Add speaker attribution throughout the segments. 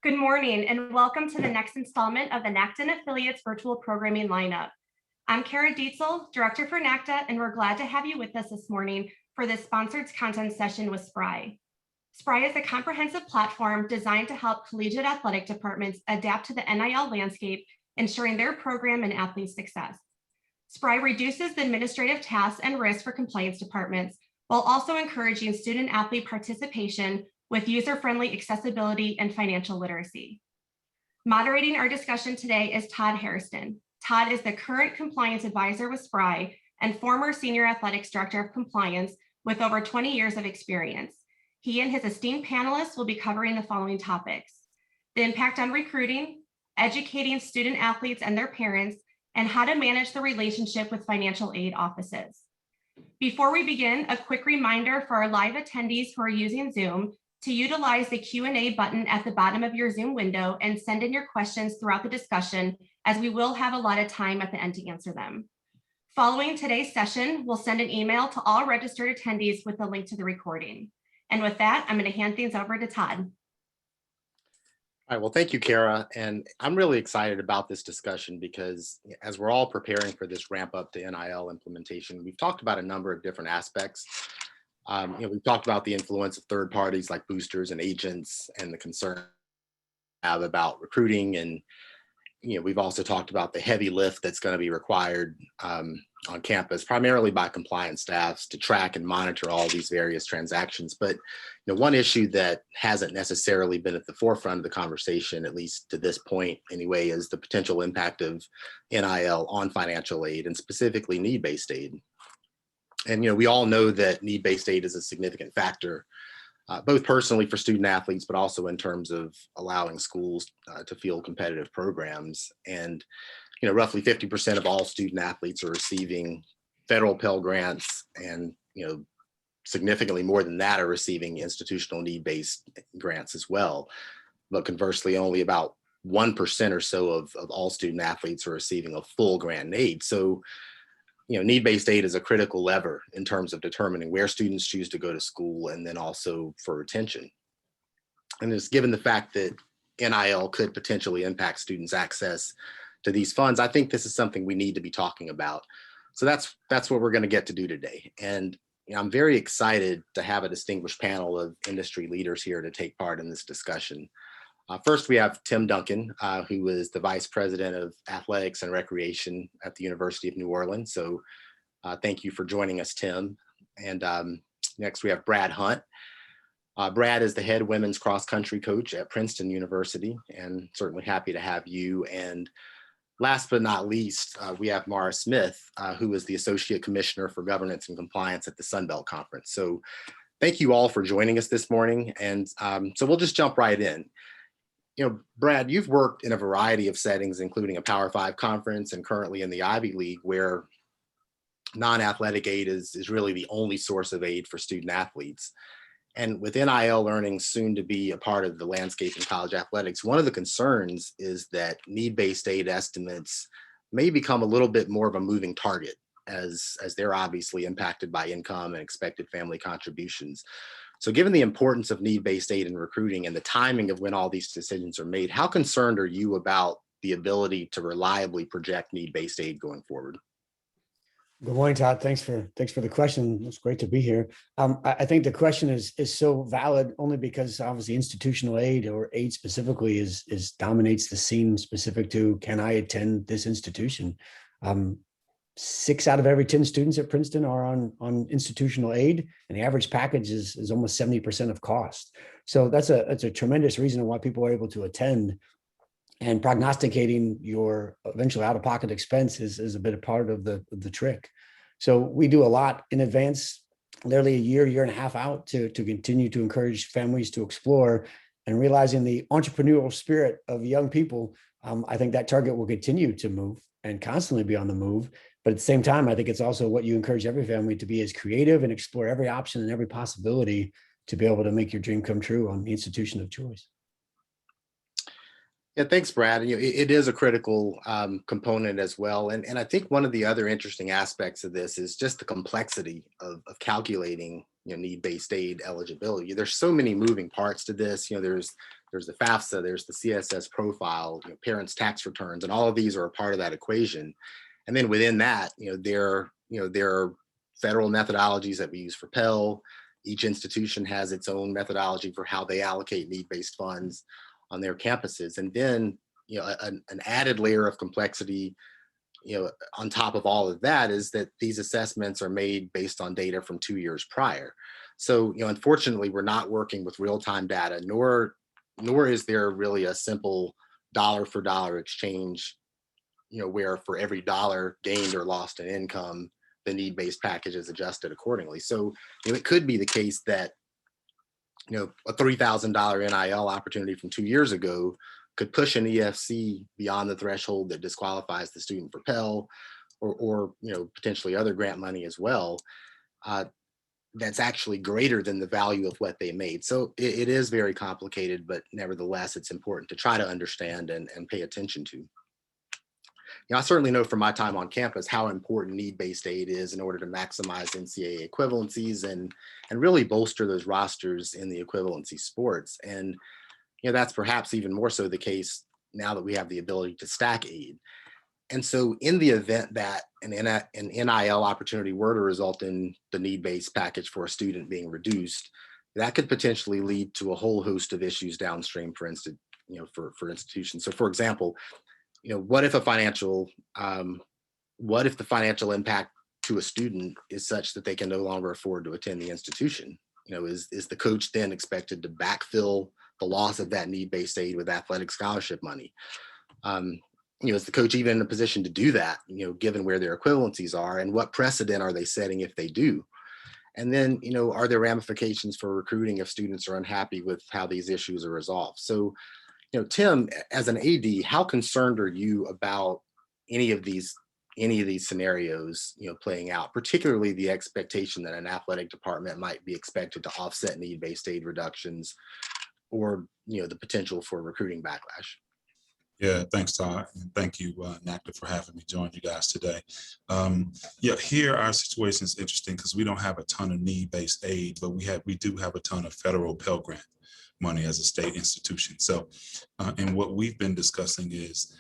Speaker 1: Good morning and welcome to the next installment of the NACDA and Affiliates virtual programming lineup. I'm Kara Dietzel, Director for NACDA, and we're glad to have you with us this morning for this sponsored content session with Spry. Spry is a comprehensive platform designed to help collegiate athletic departments adapt to the NIL landscape, ensuring their program and athlete success. Spry reduces the administrative tasks and risks for compliance departments while also encouraging student athlete participation with user-friendly accessibility and financial literacy. Moderating our discussion today is Todd Hairston. Todd is the current compliance advisor with Spry and former senior athletics director of compliance with over 20 years of experience. He and his esteemed panelists will be covering the following topics: the impact on recruiting, educating student athletes and their parents, and how to manage the relationship with financial aid offices. Before we begin, a quick reminder for our live attendees who are using Zoom to utilize the Q&A button at the bottom of your Zoom window and send in your questions throughout the discussion, as we will have a lot of time at the end to answer them. Following today's session, we'll send an email to all registered attendees with a link to the recording. And with that, I'm going to hand things over to Todd.
Speaker 2: All right, well, thank you, Kara. And I'm really excited about this discussion because as we're all preparing for this ramp up to NIL implementation, we've talked about a number of different aspects. We've talked about the influence of third parties like boosters and agents and the concern about recruiting. And, we've also talked about the heavy lift that's going to be required on campus, primarily by compliance staffs to track and monitor all these various transactions. But, one issue that hasn't necessarily been at the forefront of the conversation, at least to this point anyway, is the potential impact of NIL on financial aid and specifically need-based aid. And, we all know that need-based aid is a significant factor, both personally for student athletes, but also in terms of allowing schools to field competitive programs. And, roughly 50% of all student athletes are receiving federal Pell Grants, and, significantly more than that are receiving institutional need-based grants as well. But conversely, only about 1% or so of all student athletes are receiving a full grant in aid. So, need-based aid is a critical lever in terms of determining where students choose to go to school and then also for retention. And it's given the fact that NIL could potentially impact students' access to these funds, I think this is something we need to be talking about. So that's what we're going to get to do today. And I'm very excited to have a distinguished panel of industry leaders here to take part in this discussion. First, we have Tim Duncan, who is the Vice President of Athletics and Recreation at the University of New Orleans. So thank you for joining us, Tim. And next, we have Brad Hunt. Brad is the head women's cross-country coach at Princeton University, and certainly happy to have you. And last but not least, we have Maura Smith, who is the Associate Commissioner for Governance and Compliance at the Sun Belt Conference. So thank you all for joining us this morning. And so we'll just jump right in. Brad, you've worked in a variety of settings, including a Power 5 conference and currently in the Ivy League, where non-athletic aid is really the only source of aid for student athletes. And with NIL learning soon to be a part of the landscape in college athletics, one of the concerns is that need-based aid estimates may become a little bit more of a moving target as they're obviously impacted by income and expected family contributions. So given the importance of need-based aid in recruiting and the timing of when all these decisions are made, how concerned are you about the ability to reliably project need-based aid going forward?
Speaker 3: Good morning, Todd. Thanks for the question. It's great to be here. I think the question is so valid only because obviously institutional aid or aid specifically is dominates the scene specific to, can I attend this institution? 6 out of every 10 students at Princeton are on institutional aid, and the average package is almost 70% of cost. So that's a tremendous reason why people are able to attend, and prognosticating your eventual out-of-pocket expense is a bit of part of the trick. So we do a lot in advance, literally a year and a half out to continue to encourage families to explore, and realizing the entrepreneurial spirit of young people. I think that target will continue to move and constantly be on the move. But at the same time, I think it's also what you encourage every family to be as creative and explore every option and every possibility to be able to make your dream come true on the institution of choice.
Speaker 2: Yeah, thanks, Brad. It is a critical component as well. And I think one of the other interesting aspects of this is just the complexity of calculating need-based aid eligibility. There's so many moving parts to this. There's the FAFSA, there's the CSS profile, parents' tax returns, and all of these are a part of that equation. And then within that, there are federal methodologies that we use for Pell. Each institution has its own methodology for how they allocate need-based funds on their campuses. And then, an added layer of complexity, on top of all of that, is that these assessments are made based on data from 2 years prior. So, unfortunately, we're not working with real-time data, nor is there really a simple dollar for dollar exchange, where for every dollar gained or lost in income, the need-based package is adjusted accordingly. So, it could be the case that, a $3,000 NIL opportunity from 2 years ago could push an EFC beyond the threshold that disqualifies the student for Pell, or potentially other grant money as well. That's actually greater than the value of what they made. So it is very complicated, but nevertheless, it's important to try to understand and pay attention to. I certainly know from my time on campus how important need-based aid is in order to maximize NCAA equivalencies and really bolster those rosters in the equivalency sports. And that's perhaps even more so the case now that we have the ability to stack aid. And so in the event that an NIL opportunity were to result in the need-based package for a student being reduced, that could potentially lead to a whole host of issues downstream for institutions. So for example, what if the financial impact to a student is such that they can no longer afford to attend the institution? Is the coach then expected to backfill the loss of that need-based aid with athletic scholarship money? Is the coach even in a position to do that, given where their equivalencies are, and what precedent are they setting if they do? And then, are there ramifications for recruiting if students are unhappy with how these issues are resolved? So, Tim, as an AD, how concerned are you about any of these scenarios, playing out, particularly the expectation that an athletic department might be expected to offset need-based aid reductions, or, the potential for recruiting backlash?
Speaker 4: Yeah, thanks, Todd. And thank you, NACDA, for having me join you guys today. Here our situation is interesting because we don't have a ton of need-based aid, but we do have a ton of federal Pell Grant money as a state institution. So, and what we've been discussing is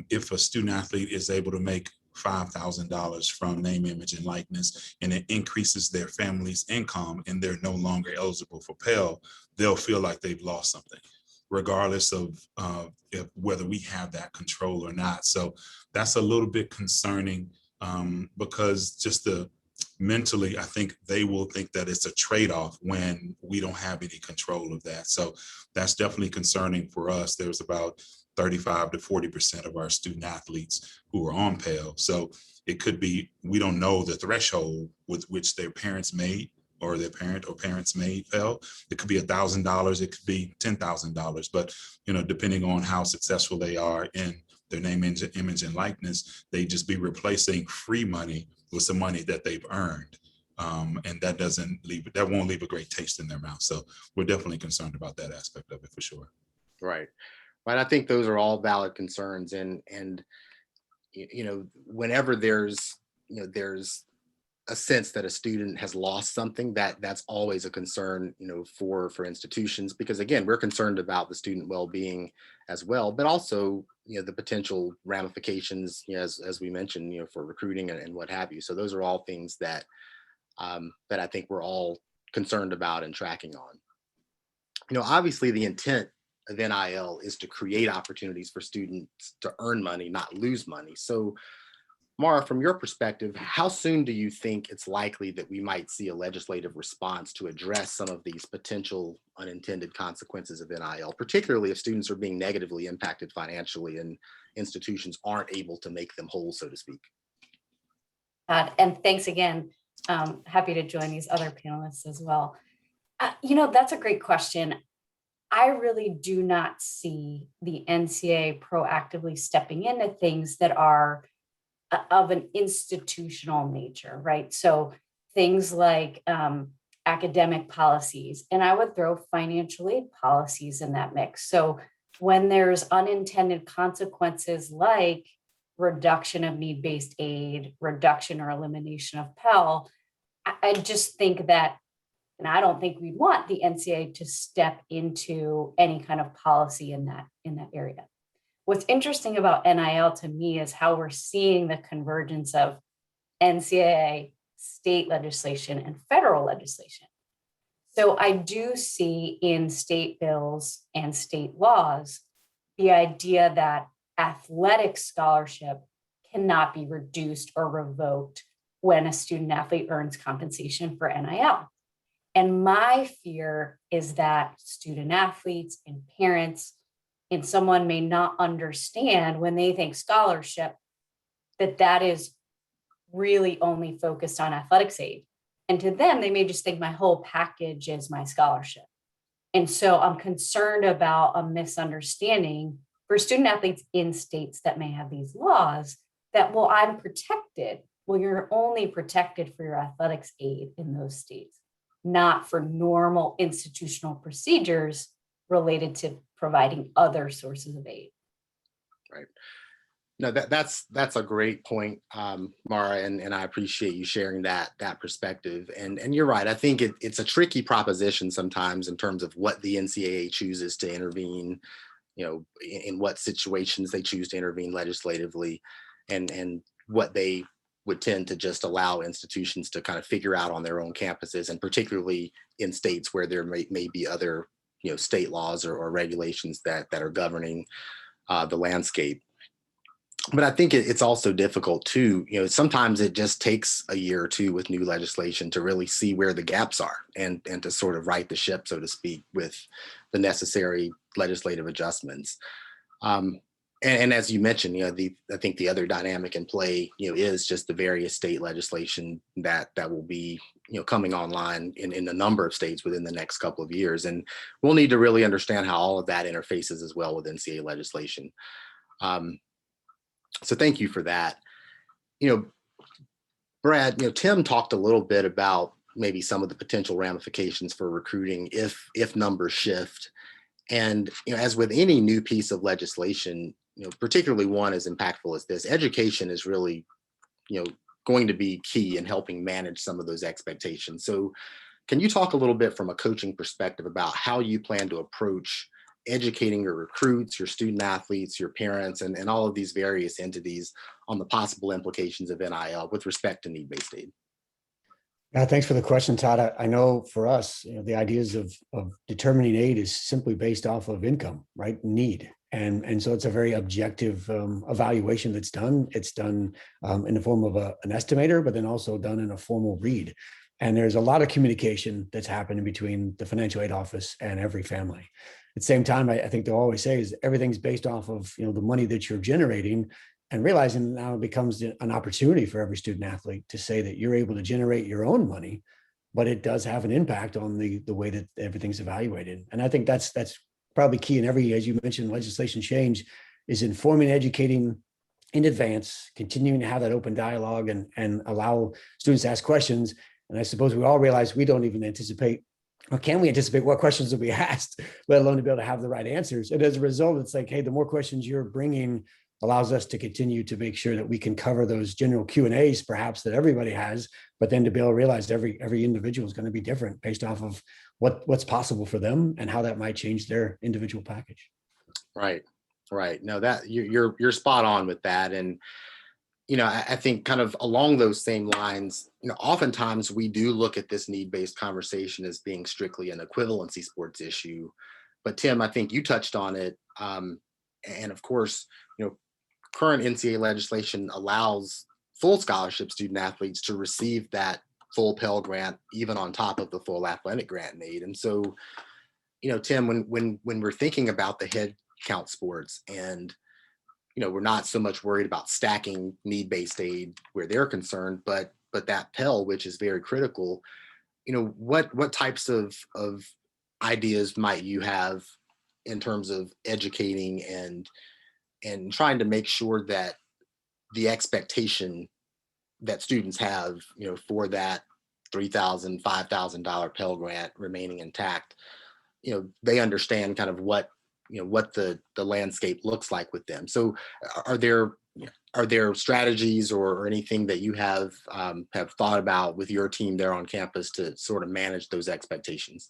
Speaker 4: if a student athlete is able to make $5,000 from name, image, and likeness, and it increases their family's income and they're no longer eligible for Pell, they'll feel like they've lost something, regardless of whether we have that control or not. So that's a little bit concerning because just mentally, I think they will think that it's a trade-off when we don't have any control of that. So that's definitely concerning for us. There's about 35 to 40% of our student athletes who are on Pell. So it could be, we don't know the threshold with which their parents made or their parent or parents made Pell. It could be $1,000, it could be $10,000, but depending on how successful they are in their name, image, and likeness, they just be replacing free money with some money that they've earned. And that won't leave a great taste in their mouth. So we're definitely concerned about that aspect of it for sure.
Speaker 2: Right. But I think those are all valid concerns. And whenever there's a sense that a student has lost something, that's always a concern, for institutions, because again, we're concerned about the student well-being as well, but also, the potential ramifications, as we mentioned, for recruiting and what have you. So those are all things that I think we're all concerned about and tracking on. Obviously the intent of NIL is to create opportunities for students to earn money, not lose money. So Maura, from your perspective, how soon do you think it's likely that we might see a legislative response to address some of these potential unintended consequences of NIL, particularly if students are being negatively impacted financially and institutions aren't able to make them whole, so to speak?
Speaker 5: And thanks again. Happy to join these other panelists as well. That's a great question. I really do not see the NCAA proactively stepping into things that are of an institutional nature, right? So things like academic policies, and I would throw financial aid policies in that mix. So when there's unintended consequences like reduction of need-based aid, reduction or elimination of Pell, I just think that And I don't think we'd want the NCAA to step into any kind of policy in that area. What's interesting about NIL to me is how we're seeing the convergence of NCAA, state legislation, and federal legislation. So I do see in state bills and state laws the idea that athletic scholarship cannot be reduced or revoked when a student athlete earns compensation for NIL. And my fear is that student athletes and parents and someone may not understand when they think scholarship, that is really only focused on athletics aid. And to them, they may just think my whole package is my scholarship. And so I'm concerned about a misunderstanding for student athletes in states that may have these laws that, well, I'm protected. Well, you're only protected for your athletics aid in those states, not for normal institutional procedures related to providing other sources of aid.
Speaker 2: Right. No, that's a great point, Maura, and I appreciate you sharing that perspective. And you're right. I think it's a tricky proposition sometimes in terms of what the NCAA chooses to intervene, in what situations they choose to intervene legislatively, and what they would tend to just allow institutions to kind of figure out on their own campuses, and particularly in states where there may be other, state laws or regulations that are governing the landscape. But I think it's also difficult too. Sometimes it just takes a year or two with new legislation to really see where the gaps are and to sort of right the ship, so to speak, with the necessary legislative adjustments. And as you mentioned, I think the other dynamic in play, is just the various state legislation that will be, coming online in a number of states within the next couple of years. And we'll need to really understand how all of that interfaces as well with NCAA legislation. So thank you for that. Brad, Tim talked a little bit about maybe some of the potential ramifications for recruiting if numbers shift. And, as with any new piece of legislation, particularly one as impactful as this, education is really, going to be key in helping manage some of those expectations. So can you talk a little bit from a coaching perspective about how you plan to approach educating your recruits, your student athletes, your parents, and all of these various entities on the possible implications of NIL with respect to need-based aid?
Speaker 3: Yeah, thanks for the question, Todd. I know for us, the ideas of determining aid is simply based off of income, right? Need. And so it's a very objective evaluation that's done. It's done in the form of an estimator, but then also done in a formal read. And there's a lot of communication that's happening between the financial aid office and every family. At the same time, I think they'll always say is everything's based off of the money that you're generating, and realizing now it becomes an opportunity for every student athlete to say that you're able to generate your own money, but it does have an impact on the way that everything's evaluated. And I think that's probably key in every, as you mentioned, legislation change, is informing, educating in advance, continuing to have that open dialogue and allow students to ask questions. And I suppose we all realize we don't even anticipate, or can we anticipate what questions will be asked, let alone to be able to have the right answers. And as a result, it's like, hey, the more questions you're bringing allows us to continue to make sure that we can cover those general Q&As perhaps that everybody has, but then to be able to realize every individual is going to be different based off of what's possible for them and how that might change their individual package.
Speaker 2: Right. No, that you're spot on with that. And, I think kind of along those same lines, oftentimes we do look at this need-based conversation as being strictly an equivalency sports issue. But Tim, I think you touched on it. And of course, current NCAA legislation allows full scholarship student athletes to receive that full Pell Grant, even on top of the full athletic grant and aid. And so, Tim, when we're thinking about the head count sports, and we're not so much worried about stacking need-based aid where they're concerned, but that Pell, which is very critical, what types of ideas might you have in terms of educating and trying to make sure that the expectation that students have, for that $3,000, $5,000 Pell Grant remaining intact, they understand kind of what the landscape looks like with them. So are there are there strategies or anything that you have thought about with your team there on campus to sort of manage those expectations?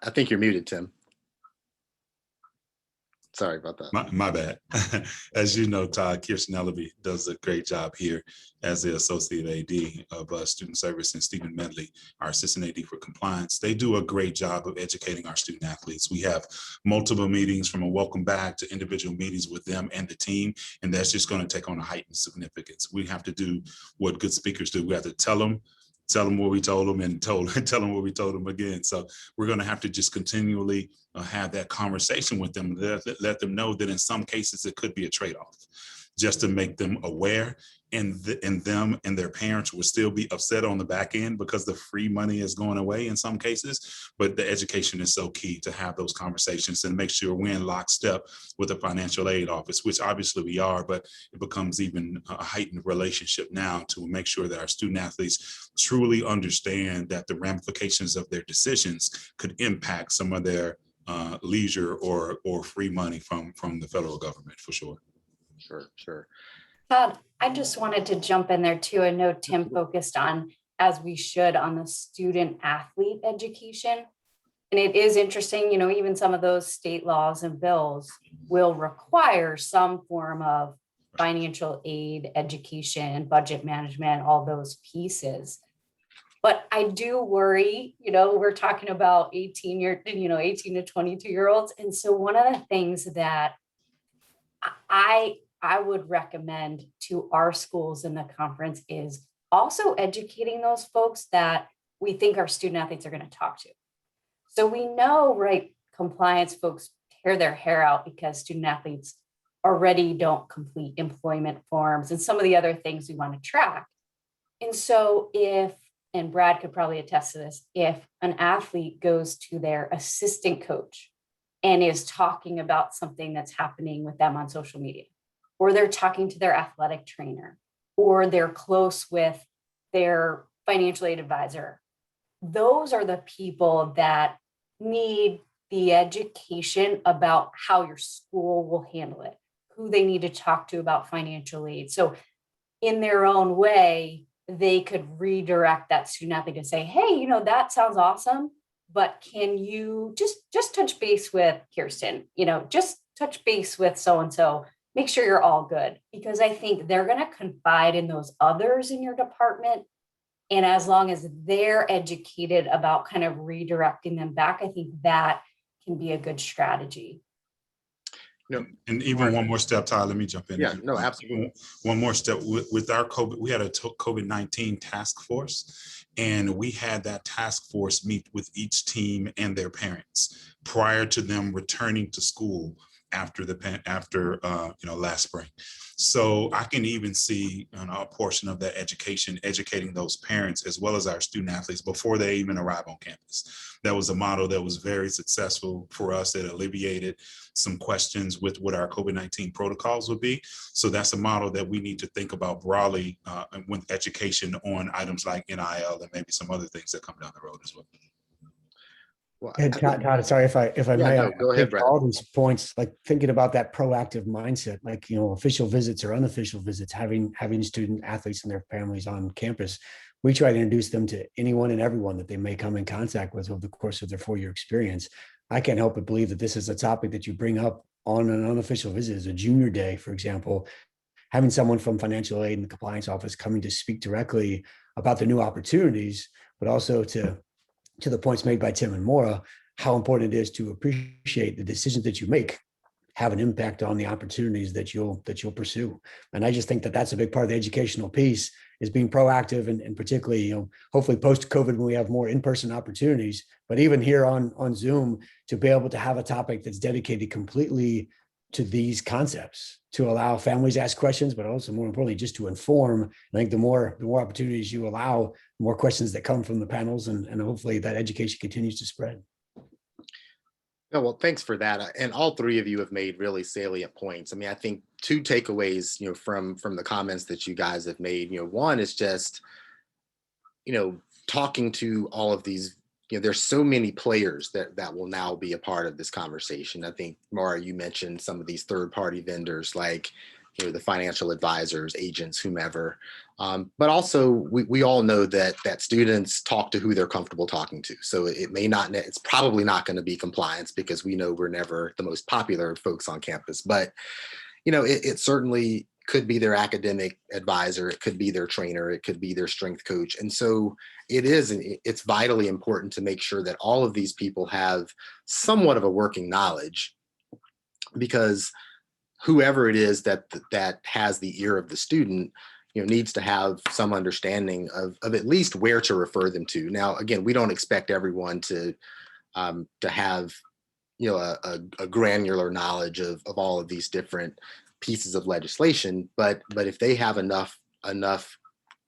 Speaker 2: I think you're muted, Tim. Sorry about that.
Speaker 4: My bad. As you know, Todd, Kirsten Ellaby does a great job here as the Associate AD of Student Service, and Stephen Medley, our Assistant AD for Compliance. They do a great job of educating our student athletes. We have multiple meetings, from a welcome back to individual meetings with them and the team, and that's just going to take on a heightened significance. We have to do what good speakers do. We have to tell them what we told them, and tell them what we told them again. So we're going to have to just continually have that conversation with them, let them know that in some cases it could be a trade-off, just to make them aware. And them and their parents will still be upset on the back end because the free money is going away in some cases. But the education is so key to have those conversations and make sure we're in lockstep with the financial aid office, which obviously we are, but it becomes even a heightened relationship now to make sure that our student athletes truly understand that the ramifications of their decisions could impact some of their leisure or free money from the federal government, for sure.
Speaker 2: Sure.
Speaker 5: Todd, I just wanted to jump in there too. I know Tim focused on, as we should, on the student athlete education. And it is interesting, even some of those state laws and bills will require some form of financial aid, education, budget management, all those pieces. But I do worry, we're talking about 18 to 22-year-olds. And so one of the things that I would recommend to our schools in the conference is also educating those folks that we think our student athletes are going to talk to. So we know, right, compliance folks tear their hair out because student athletes already don't complete employment forms and some of the other things we want to track. And so and Brad could probably attest to this, if an athlete goes to their assistant coach and is talking about something that's happening with them on social media, or they're talking to their athletic trainer, or they're close with their financial aid advisor, those are the people that need the education about how your school will handle it, who they need to talk to about financial aid. So in their own way, they could redirect that student athlete and say, hey, that sounds awesome, but can you just touch base with Hairston, just touch base with so-and-so, make sure you're all good, because I think they're going to confide in those others in your department. And as long as they're educated about kind of redirecting them back, I think that can be a good strategy.
Speaker 4: And even one more step, Todd, let me jump in.
Speaker 2: Yeah, no, absolutely.
Speaker 4: One more step with our COVID, we had a COVID-19 task force, and we had that task force meet with each team and their parents prior to them returning to school after last spring. So I can even see a portion of that educating those parents as well as our student athletes before they even arrive on campus. That was a model that was very successful for us. It alleviated some questions with what our COVID-19 protocols would be. So that's a model that we need to think about broadly with education on items like NIL and maybe some other things that come down the road as well.
Speaker 2: Well,
Speaker 3: Todd, sorry if I may.
Speaker 2: No, go ahead, Brad.
Speaker 3: All these points, like thinking about that proactive mindset, like official visits or unofficial visits, having student athletes and their families on campus. We try to introduce them to anyone and everyone that they may come in contact with over the course of their 4-year experience. I can't help but believe that this is a topic that you bring up on an unofficial visit. As a junior day, for example, having someone from financial aid and the compliance office coming to speak directly about the new opportunities, but also to the points made by Tim and Maura, how important it is to appreciate the decisions that you make have an impact on the opportunities that you'll pursue. And I just think that that's a big part of the educational piece, is being proactive, and particularly, hopefully post-COVID when we have more in-person opportunities, but even here on Zoom, to be able to have a topic that's dedicated completely to these concepts, to allow families to ask questions, but also more importantly, just to inform. I think the more opportunities you allow, the more questions that come from the panels, and hopefully that education continues to spread.
Speaker 2: No, well, thanks for that. And all three of you have made really salient points. I mean, I think two takeaways, from the comments that you guys have made. One is just, talking to all of these there's so many players that will now be a part of this conversation. I think, Maura, you mentioned some of these third-party vendors like the financial advisors, agents, whomever. But also, we all know that students talk to who they're comfortable talking to. So it's probably not going to be compliance, because we know we're never the most popular folks on campus. But it certainly could be their academic advisor, it could be their trainer, it could be their strength coach. And so it's vitally important to make sure that all of these people have somewhat of a working knowledge, because whoever it is that has the ear of the student, needs to have some understanding of at least where to refer them to. Now, again, we don't expect everyone to have a granular knowledge of all of these different pieces of legislation, but if they have enough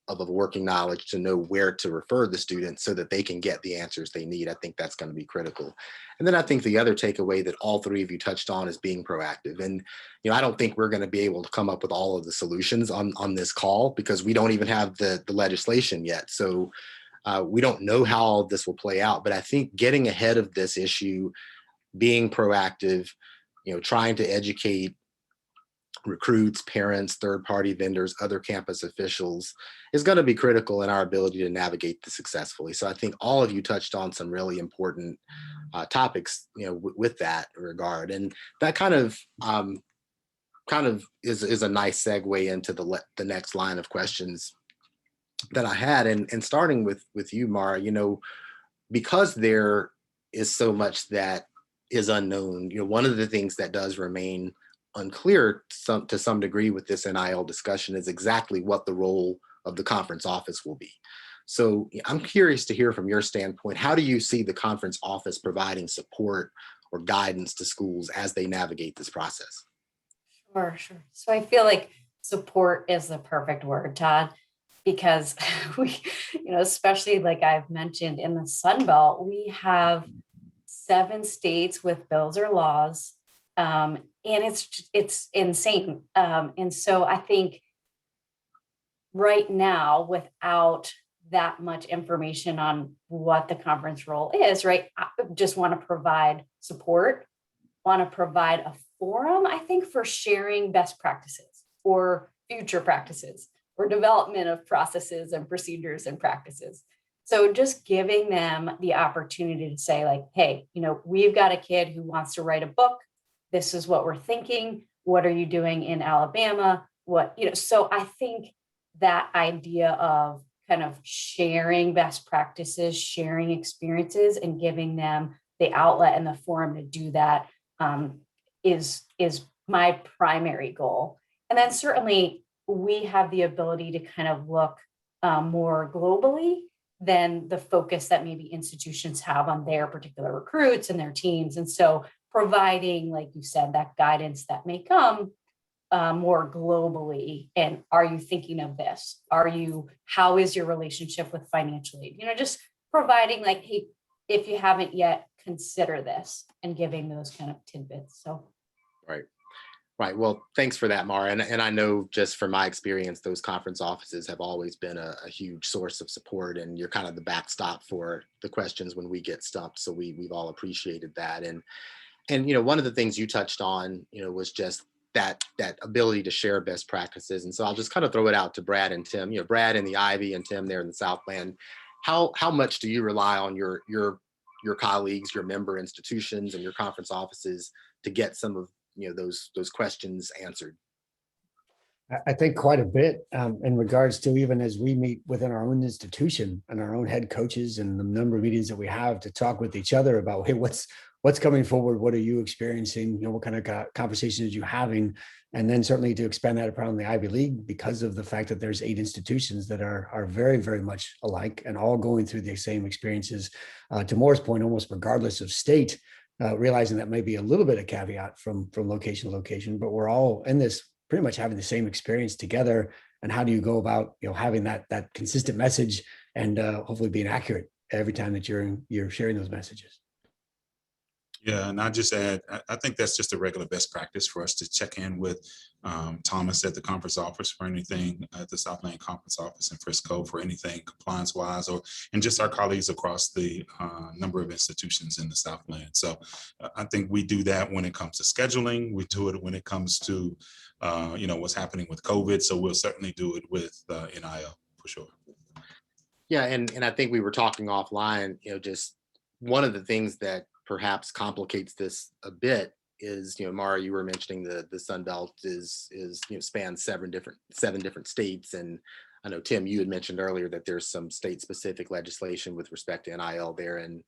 Speaker 2: of a working knowledge to know where to refer the students so that they can get the answers they need, I think that's going to be critical. And then I think the other takeaway that all three of you touched on is being proactive. And I don't think we're going to be able to come up with all of the solutions on this call, because we don't even have the legislation yet. So we don't know how all this will play out. But I think getting ahead of this issue, being proactive, trying to educate recruits, parents, third-party vendors, other campus officials is going to be critical in our ability to navigate this successfully. So I think all of you touched on some really important topics, with that regard, and that kind of is a nice segue into the next line of questions that I had, and starting with you, Maura. Because there is so much that is unknown, one of the things that does remain unclear to some degree with this NIL discussion is exactly what the role of the conference office will be. So I'm curious to hear from your standpoint, how do you see the conference office providing support or guidance to schools as they navigate this process?
Speaker 5: Sure. So I feel like support is the perfect word, Todd, because we, especially like I've mentioned in the Sun Belt, we have 7 states with bills or laws. And it's insane. And so I think right now, without that much information on what the conference role is, right, I just want to provide support, want to provide a forum, I think, for sharing best practices or future practices or development of processes and procedures and practices. So just giving them the opportunity to say, like, hey, we've got a kid who wants to write a book. This is what we're thinking. What are you doing in Alabama? So I think that idea of kind of sharing best practices, sharing experiences, and giving them the outlet and the forum to do that is my primary goal. And then certainly we have the ability to kind of look more globally than the focus that maybe institutions have on their particular recruits and their teams. And so providing, like you said, that guidance that may come more globally. And are you thinking of this? How is your relationship with financial aid? Just providing, like, hey, if you haven't yet, consider this, and giving those kind of tidbits. So.
Speaker 2: Right. Well, thanks for that, Maura. And I know just from my experience, those conference offices have always been a huge source of support, and you're kind of the backstop for the questions when we get stumped. So we've all appreciated that. And one of the things you touched on, was just that ability to share best practices. And so I'll just kind of throw it out to Brad and Tim. Brad in the Ivy and Tim there in the Southland. How much do you rely on your colleagues, your member institutions, and your conference offices to get some of those questions answered?
Speaker 3: I think quite a bit in regards to, even as we meet within our own institution and our own head coaches and the number of meetings that we have to talk with each other about, hey, what's coming forward? What are you experiencing? What kind of conversations are you having? And then certainly to expand that around the Ivy League, because of the fact that there's 8 institutions that are very, very much alike and all going through the same experiences. To Maura's point, almost regardless of state, realizing that may be a little bit of caveat from location to location, but we're all in this pretty much having the same experience together. And how do you go about, having that consistent message and hopefully being accurate every time that you're sharing those messages?
Speaker 4: Yeah, and I just add, I think that's just a regular best practice for us to check in with Thomas at the conference office for anything, at the Southland conference office in Frisco for anything compliance wise, and just our colleagues across the number of institutions in the Southland. So I think we do that when it comes to scheduling. We do it when it comes to, what's happening with COVID. So we'll certainly do it with NIL for sure.
Speaker 2: Yeah, and I think we were talking offline, just one of the things that perhaps complicates this a bit is, Maura, you were mentioning the Sun Belt is spans seven different states. And I know, Tim, you had mentioned earlier that there's some state specific legislation with respect to NIL there in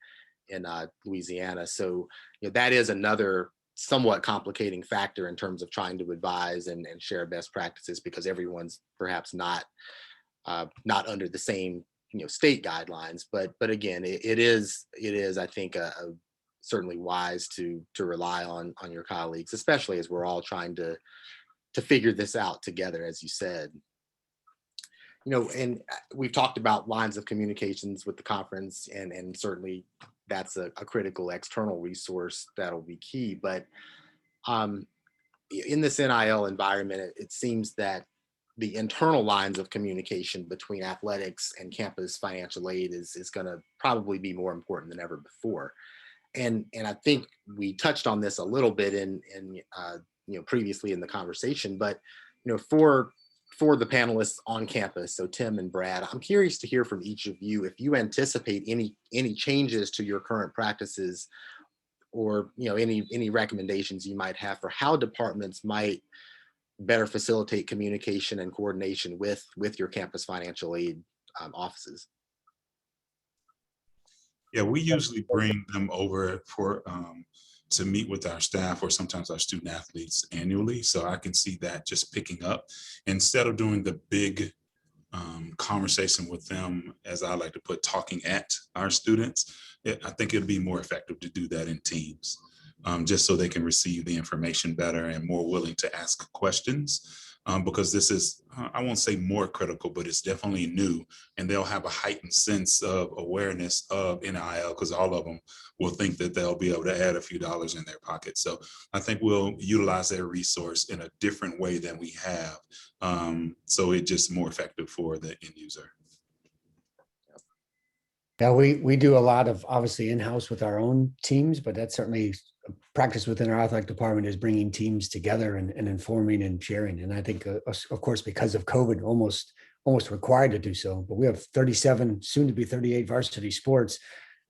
Speaker 2: Louisiana. So, that is another somewhat complicating factor in terms of trying to advise and share best practices, because everyone's perhaps not under the same state guidelines, but again, it is I think certainly wise to rely on your colleagues, especially as we're all trying to figure this out together, as you said. And we've talked about lines of communications with the conference, and certainly that's a critical external resource that'll be key. But in this NIL environment, it seems that the internal lines of communication between athletics and campus financial aid is going to probably be more important than ever before. And I think we touched on this a little bit in previously in the conversation, but for the panelists on campus, so Tim and Brad, I'm curious to hear from each of you if you anticipate any changes to your current practices, or any recommendations you might have for how departments might better facilitate communication and coordination with your campus financial aid offices.
Speaker 4: Yeah, we usually bring them over for to meet with our staff or sometimes our student athletes annually. So I can see that just picking up instead of doing the big conversation with them, as I like to put, talking at our students. I think it'd be more effective to do that in teams. Just so they can receive the information better and more willing to ask questions, because this is, I won't say more critical, but it's definitely new, and they'll have a heightened sense of awareness of NIL, because all of them will think that they'll be able to add a few dollars in their pocket. So I think we'll utilize their resource in a different way than we have, so it's just more effective for the end user.
Speaker 3: Yeah, we do a lot of obviously in-house with our own teams, but that's certainly a practice within our athletic department, is bringing teams together and informing and sharing. And I think, of course, because of COVID, almost required to do so. But we have 37, soon to be 38 varsity sports.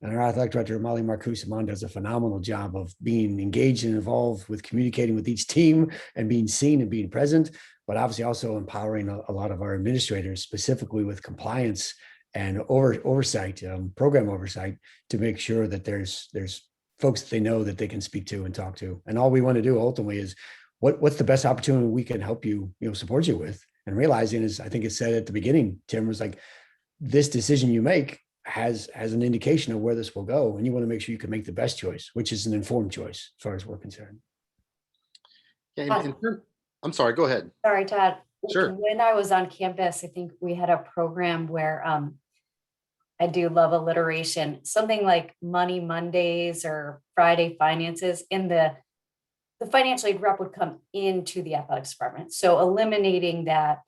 Speaker 3: And our athletic director, Molly Marcus-Amon, does a phenomenal job of being engaged and involved with communicating with each team and being seen and being present, but obviously also empowering a lot of our administrators, specifically with compliance and oversight, program oversight, to make sure that there's folks that they know that they can speak to and talk to. And all we want to do ultimately is what's the best opportunity we can help you, support you with. And realizing, as I think it said at the beginning, Tim, was like, this decision you make has an indication of where this will go. And you want to make sure you can make the best choice, which is an informed choice as far as we're concerned.
Speaker 2: Yeah, I'm sorry, go ahead.
Speaker 5: Sorry, Todd.
Speaker 2: Sure.
Speaker 5: When I was on campus, I think we had a program where I do love alliteration, something like Money Mondays or Friday Finances, and the financial aid rep would come into the athletics department. So eliminating that,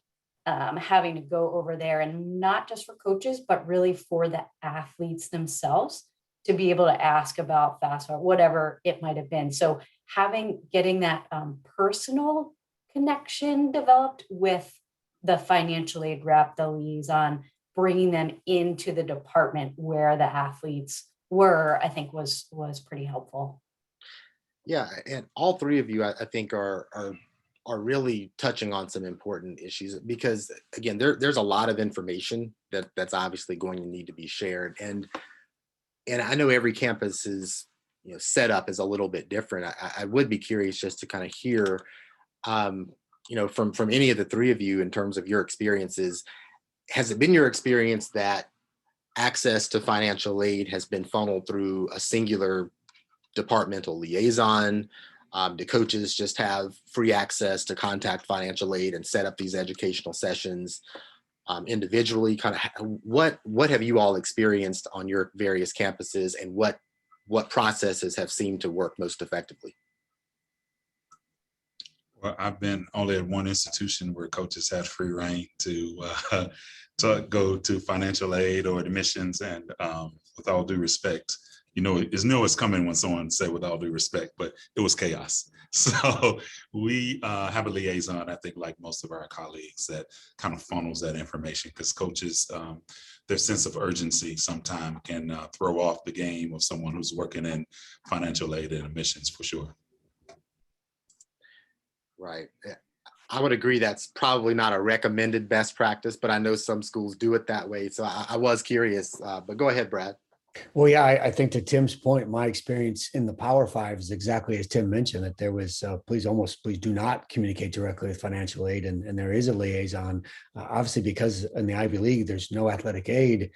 Speaker 5: having to go over there, and not just for coaches, but really for the athletes themselves to be able to ask about FAFSA, whatever it might have been. So getting that personal connection developed with the financial aid rep, the liaison, bringing them into the department where the athletes were, I think was pretty helpful.
Speaker 2: Yeah, and all three of you, I think, are really touching on some important issues, because again, there's a lot of information that's obviously going to need to be shared, and I know every campus is setup is a little bit different. I would be curious just to kind of hear from any of the three of you in terms of your experiences. Has it been your experience that access to financial aid has been funneled through a singular departmental liaison? Do coaches just have free access to contact financial aid and set up these educational sessions individually? Kind of what have you all experienced on your various campuses, and what what processes have seemed to work most effectively?
Speaker 4: Well, I've been only at one institution where coaches had free reign to go to financial aid or admissions, and with all due respect, it's coming when someone said with all due respect, but it was chaos. So we have a liaison, I think, like most of our colleagues, that kind of funnels that information, because coaches, their sense of urgency sometimes can throw off the game of someone who's working in financial aid and admissions, for sure.
Speaker 2: Right. I would agree that's probably not a recommended best practice, but I know some schools do it that way. So I was curious, but go ahead, Brad.
Speaker 3: Well, yeah, I think to Tim's point, my experience in the Power Five is exactly as Tim mentioned, that there was, please do not communicate directly with financial aid. And there is a liaison, obviously, because in the Ivy League, there's no athletic aid.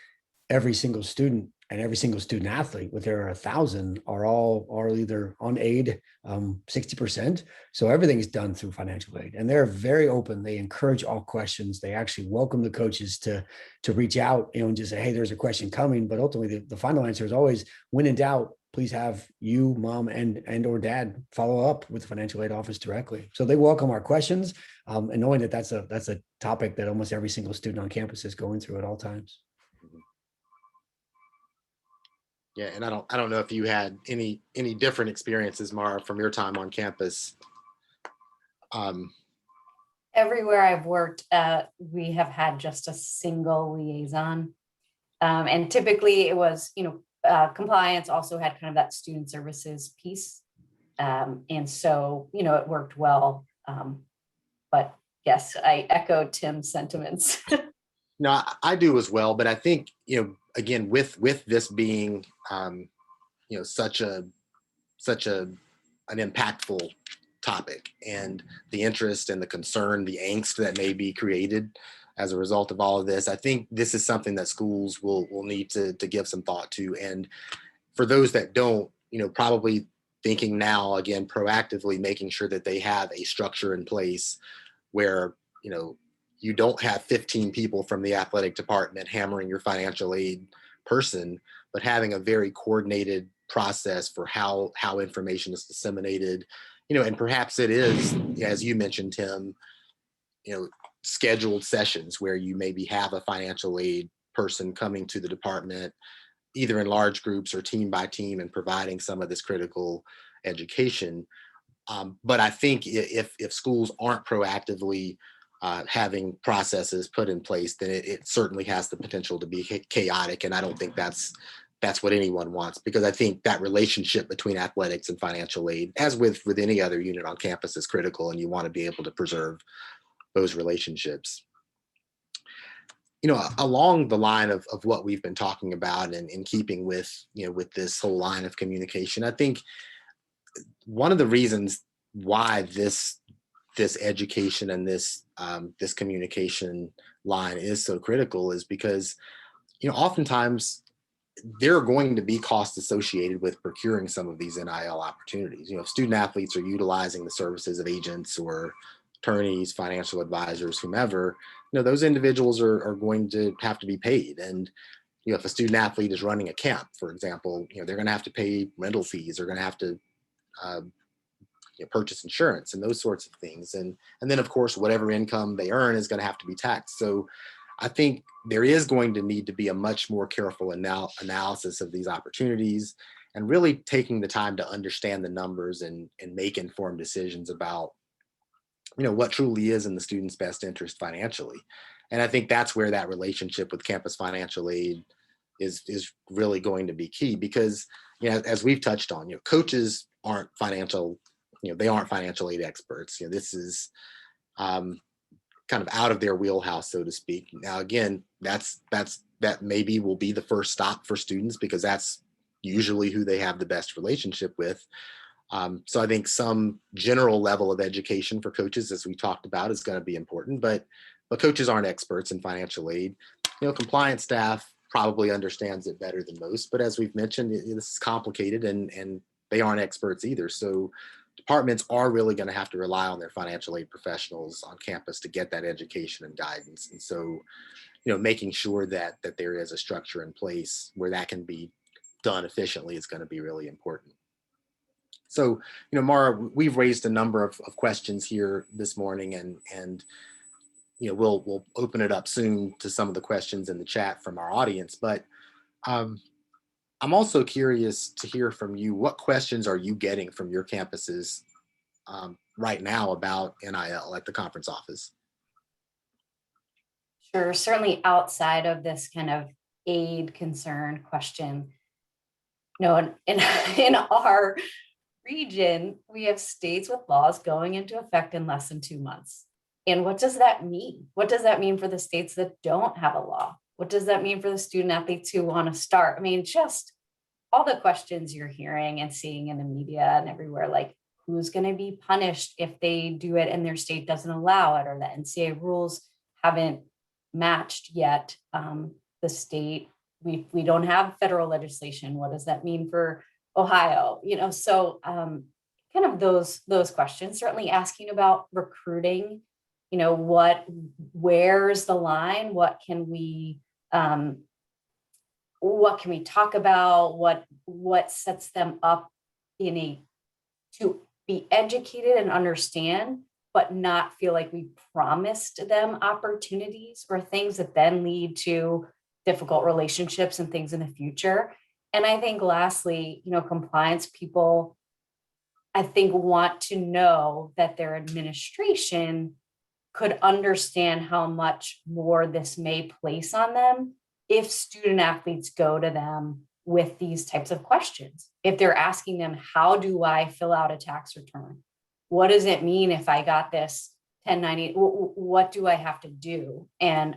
Speaker 3: Every single student and every single student athlete, with there are 1,000, are either on aid, 60%. So everything is done through financial aid, and they're very open. They encourage all questions. They actually welcome the coaches to reach out, and just say, hey, there's a question coming. But ultimately, the final answer is always, when in doubt, please have you, mom, and or dad follow up with the financial aid office directly. So they welcome our questions, and knowing that that's a topic that almost every single student on campus is going through at all times.
Speaker 2: Yeah, and I don't know if you had any different experiences, Maura, from your time on campus.
Speaker 5: Everywhere I've worked, we have had just a single liaison. And typically it was, compliance also had kind of that student services piece. And so, it worked well. But yes, I echo Tim's sentiments.
Speaker 2: No, I do as well, but I think, again, with this being, such an impactful topic, and the interest and the concern, the angst that may be created as a result of all of this, I think this is something that schools will need to give some thought to. And for those that don't, probably thinking now, again, proactively making sure that they have a structure in place where, you don't have 15 people from the athletic department hammering your financial aid person, but having a very coordinated process for how information is disseminated, and perhaps it is, as you mentioned, Tim, scheduled sessions where you maybe have a financial aid person coming to the department, either in large groups or team by team, and providing some of this critical education. But I think if schools aren't proactively having processes put in place, then it certainly has the potential to be chaotic. And I don't think that's what anyone wants, because I think that relationship between athletics and financial aid, as with any other unit on campus, is critical, and you want to be able to preserve those relationships. Along the line of what we've been talking about, and in keeping with, with this whole line of communication, I think one of the reasons why this education and this communication line is so critical is because, oftentimes there are going to be costs associated with procuring some of these NIL opportunities. If student athletes are utilizing the services of agents or attorneys, financial advisors, whomever, those individuals are going to have to be paid. And if a student athlete is running a camp, for example, they're going to have to pay rental fees. They're going to have to purchase insurance and those sorts of things. And then, of course, whatever income they earn is going to have to be taxed. So I think there is going to need to be a much more careful analysis of these opportunities, and really taking the time to understand the numbers and make informed decisions about, what truly is in the student's best interest financially. And I think that's where that relationship with campus financial aid is really going to be key, because, as we've touched on, coaches aren't financial aid experts. This is kind of out of their wheelhouse, so to speak. Now, again, that maybe will be the first stop for students, because that's usually who they have the best relationship with. So I think some general level of education for coaches, as we talked about, is going to be important, but coaches aren't experts in financial aid. Compliance staff probably understands it better than most, but as we've mentioned, this is complicated, and they aren't experts either. So departments are really going to have to rely on their financial aid professionals on campus to get that education and guidance. And so, making sure that there is a structure in place where that can be done efficiently is going to be really important. So, Maura, we've raised a number of questions here this morning, and we'll open it up soon to some of the questions in the chat from our audience. But I'm also curious to hear from you. What questions are you getting from your campuses right now about NIL at the conference office?
Speaker 5: Sure, certainly outside of this kind of aid concern question. In our region, we have states with laws going into effect in less than 2 months. And what does that mean? What does that mean for the states that don't have a law? What does that mean for the student athletes who want to start? I mean, just all the questions you're hearing and seeing in the media and everywhere, like who's going to be punished if they do it and their state doesn't allow it, or the NCAA rules haven't matched yet. The state, we don't have federal legislation. What does that mean for Ohio? So kind of those questions. Certainly asking about recruiting. Where's the line? What can we talk about? What sets them up to be educated and understand, but not feel like we promised them opportunities or things that then lead to difficult relationships and things in the future. And I think lastly, compliance people, I think, want to know that their administration could understand how much more this may place on them if student athletes go to them with these types of questions. If they're asking them, how do I fill out a tax return? What does it mean if I got this 1090? What do I have to do? And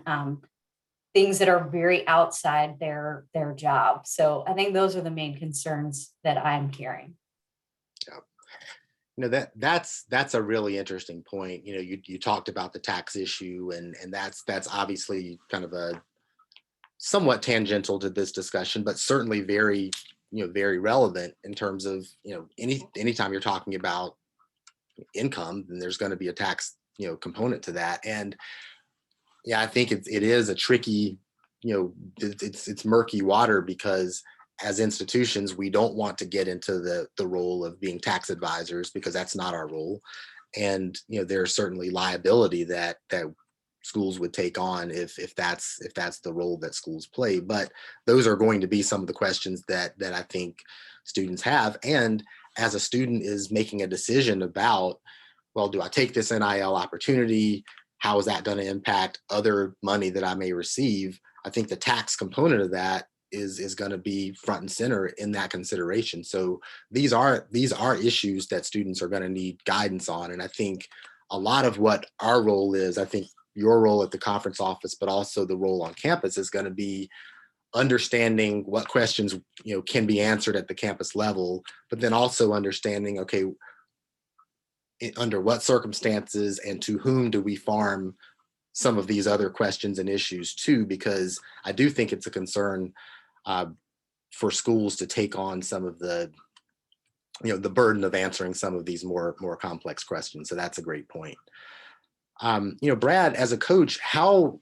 Speaker 5: things that are very outside their job. So I think those are the main concerns that I'm hearing.
Speaker 2: Yeah. That's a really interesting point. You talked about the tax issue, and that's obviously kind of a somewhat tangential to this discussion, but certainly very, very relevant in terms of, anytime you're talking about income, then there's going to be a tax, component to that. And yeah, I think it is a tricky, it's murky water, because as institutions, we don't want to get into the role of being tax advisors, because that's not our role. And, there's certainly liability that schools would take on if that's the role that schools play. But those are going to be some of the questions that I think students have. And as a student is making a decision about, well, do I take this NIL opportunity? How is that going to impact other money that I may receive? I think the tax component of that is going to be front and center in that consideration. So these are issues that students are going to need guidance on. And I think a lot of what our role is, I think your role at the conference office, but also the role on campus, is going to be understanding what questions can be answered at the campus level, but then also understanding, okay, under what circumstances and to whom do we farm some of these other questions and issues to, because I do think it's a concern for schools to take on some of the burden of answering some of these more complex questions. So that's a great point. Brad, as a coach, how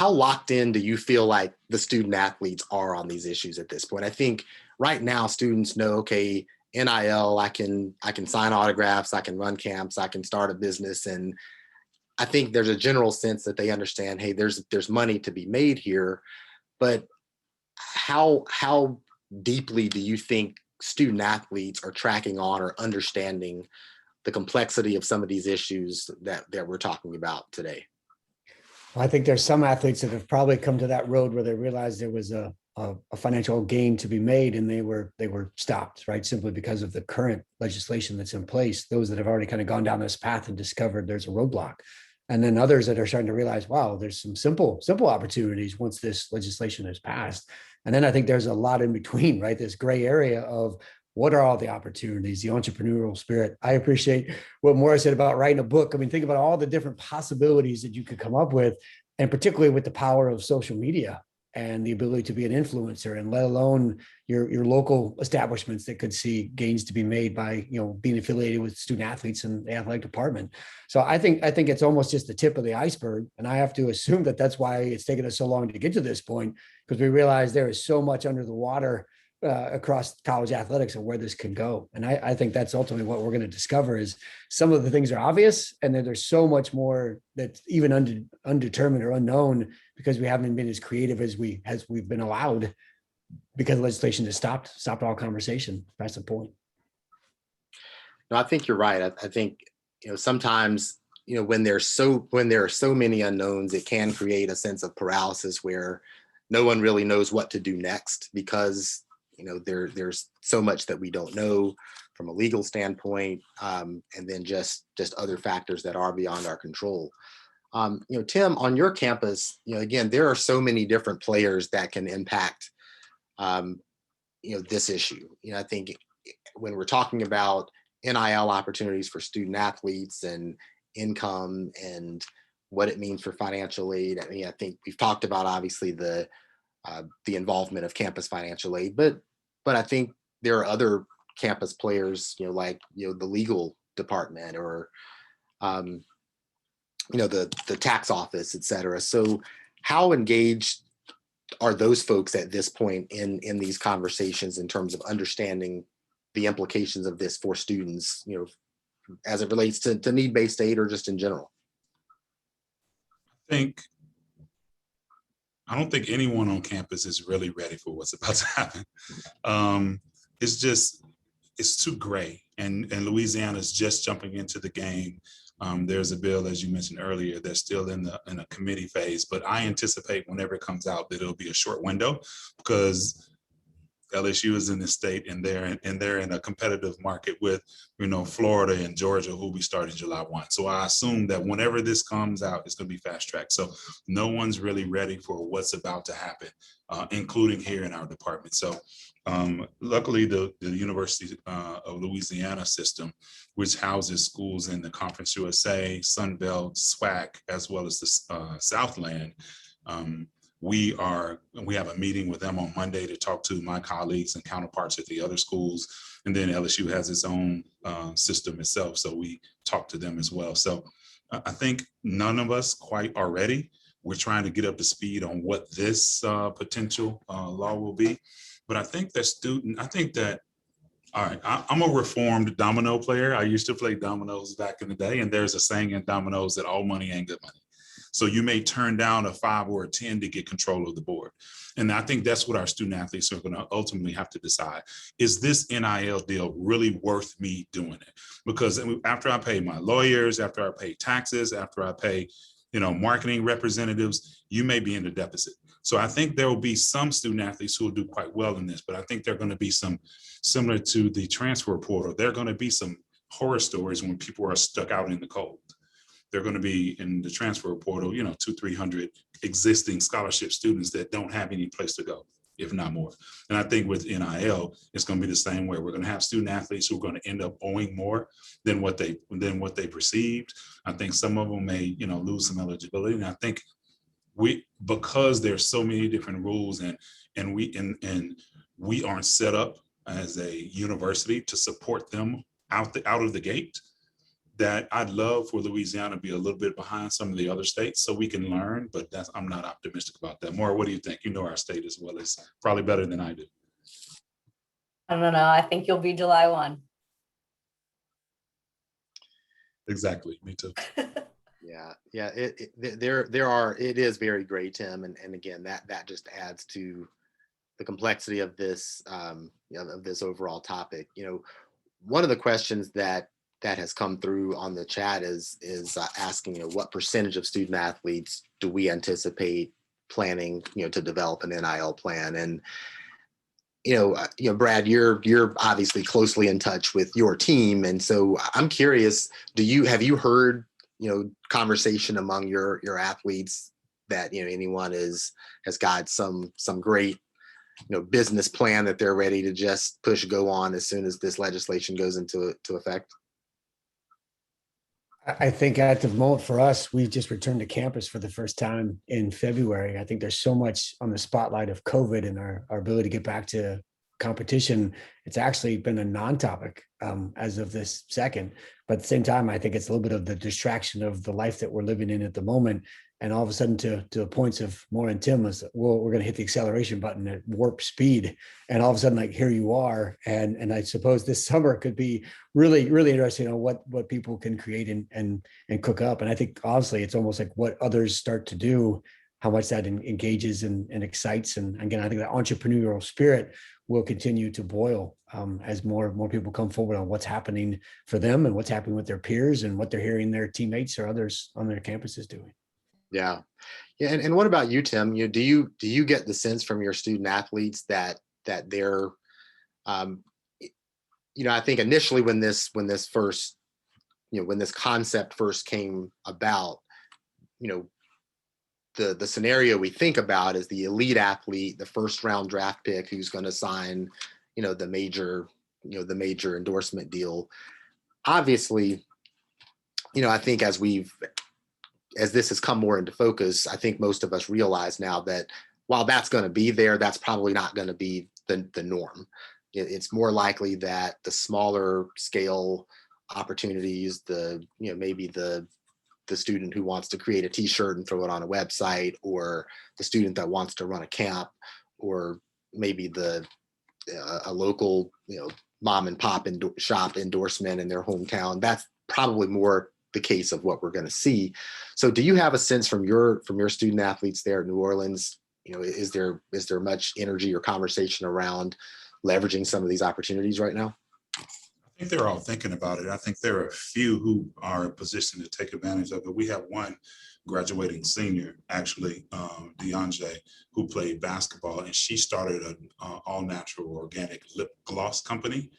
Speaker 2: locked in do you feel like the student athletes are on these issues at this point? I think right now students know, okay, NIL, I can sign autographs, I can run camps, I can start a business. And I think there's a general sense that they understand, hey, there's money to be made here. But how deeply do you think student athletes are tracking on or understanding the complexity of some of these issues that we're talking about today?
Speaker 3: Well, I think there's some athletes that have probably come to that road where they realized there was a financial gain to be made, and they were stopped, right? Simply because of the current legislation that's in place. Those that have already kind of gone down this path and discovered there's a roadblock. And then others that are starting to realize, wow, there's some simple opportunities once this legislation is passed. And then I think there's a lot in between, right? This gray area of what are all the opportunities, the entrepreneurial spirit. I appreciate what Maura said about writing a book. I mean, think about all the different possibilities that you could come up with, and particularly with the power of social media and the ability to be an influencer, and let alone your local establishments that could see gains to be made by being affiliated with student athletes in the athletic department. So I think it's almost just the tip of the iceberg, and I have to assume that that's why it's taken us so long to get to this point, because we realize there is so much under the water across college athletics and where this can go. And I think that's ultimately what we're going to discover is some of the things are obvious, and then there's so much more that's even undetermined or unknown because we haven't been as creative as we've been allowed because legislation has stopped all conversation. That's the point.
Speaker 2: No, I think you're right. I think, sometimes, when there are so many unknowns, it can create a sense of paralysis where no one really knows what to do next because, there's so much that we don't know from a legal standpoint, and then just other factors that are beyond our control. Tim, on your campus, again, there are so many different players that can impact, this issue. I think when we're talking about NIL opportunities for student athletes and income and what it means for financial aid. I mean, I think we've talked about obviously the involvement of campus financial aid, but I think there are other campus players, like the legal department or the tax office, et cetera. So how engaged are those folks at this point in these conversations in terms of understanding the implications of this for students, as it relates to need-based aid or just in general?
Speaker 4: I don't think anyone on campus is really ready for what's about to happen. It's too gray, and Louisiana is just jumping into the game. There's a bill, as you mentioned earlier, that's still in a committee phase, but I anticipate whenever it comes out that it'll be a short window because LSU is in the state and they're in a competitive market with, Florida and Georgia, who we started July 1. So I assume that whenever this comes out, it's going to be fast tracked. So no one's really ready for what's about to happen, including here in our department. So luckily, the University of Louisiana system, which houses schools in the Conference USA, Sun Belt, SWAC, as well as the Southland, we have a meeting with them on Monday to talk to my colleagues and counterparts at the other schools. And then LSU has its own system itself. So we talk to them as well. So I think none of us quite are ready. We're trying to get up to speed on what this potential law will be. But I think all right, I'm a reformed domino player. I used to play dominoes back in the day. And there's a saying in dominoes that all money ain't good money. So you may turn down a 5 or a 10 to get control of the board. And I think that's what our student athletes are going to ultimately have to decide. Is this NIL deal really worth me doing it? Because after I pay my lawyers, after I pay taxes, after I pay, marketing representatives, you may be in a deficit. So I think there will be some student athletes who will do quite well in this, but I think there are going to be some, similar to the transfer portal, there are going to be some horror stories when people are stuck out in the cold. They're going to be in the transfer portal, 200-300 existing scholarship students that don't have any place to go, if not more. And I think with NIL, it's going to be the same way. We're going to have student athletes who are going to end up owing more than what they perceived. I think some of them may, lose some eligibility. And I think because there's so many different rules and we aren't set up as a university to support them out of the gate, that I'd love for Louisiana to be a little bit behind some of the other states so we can learn, but I'm not optimistic about that. Maura, what do you think? You know our state as well as probably better than I do.
Speaker 5: I don't know. I think you'll be July 1.
Speaker 4: Exactly. Me too.
Speaker 2: Yeah. It is very gray, Tim. And again, that just adds to the complexity of this, of this overall topic. One of the questions that has come through on the chat is asking, what percentage of student athletes do we anticipate planning, to develop an NIL plan? And, Brad, you're obviously closely in touch with your team. And so I'm curious, have you heard, conversation among your athletes that, anyone has got some great, business plan that they're ready to just push go on as soon as this legislation goes into effect?
Speaker 3: I think at the moment for us, we just returned to campus for the first time in February. I think there's so much on the spotlight of COVID and our ability to get back to competition. It's actually been a non-topic as of this second. But at the same time, I think it's a little bit of the distraction of the life that we're living in at the moment. And all of a sudden to the points of Maura and Tim was, well, we're going to hit the acceleration button at warp speed. And all of a sudden, like, here you are. And I suppose this summer could be really, really interesting on what people can create and cook up. And I think honestly, it's almost like what others start to do, how much that engages and excites. And again, I think that entrepreneurial spirit will continue to boil as more people come forward on what's happening for them and what's happening with their peers and what they're hearing their teammates or others on their campuses doing.
Speaker 2: Yeah. Yeah. And what about you, Tim? Do you get the sense from your student athletes that they're, I think initially when this first, when this concept first came about, the scenario we think about is the elite athlete, the first round draft pick who's going to sign, the major endorsement deal. Obviously, I think as this has come more into focus, I think most of us realize now that while that's going to be there, that's probably not going to be the norm. It's more likely that the smaller scale opportunities, maybe the student who wants to create a t-shirt and throw it on a website, or the student that wants to run a camp, or maybe a local, mom and pop shop endorsement in their hometown. That's probably more the case of what we're going to see. So do you have a sense from your student athletes there in New Orleans, is there much energy or conversation around leveraging some of these opportunities right now?
Speaker 4: I think they're all thinking about it. I think there are a few who are in position to take advantage of it. We have one graduating senior, actually, DeAndre, who played basketball, and she started an all-natural organic lip gloss company.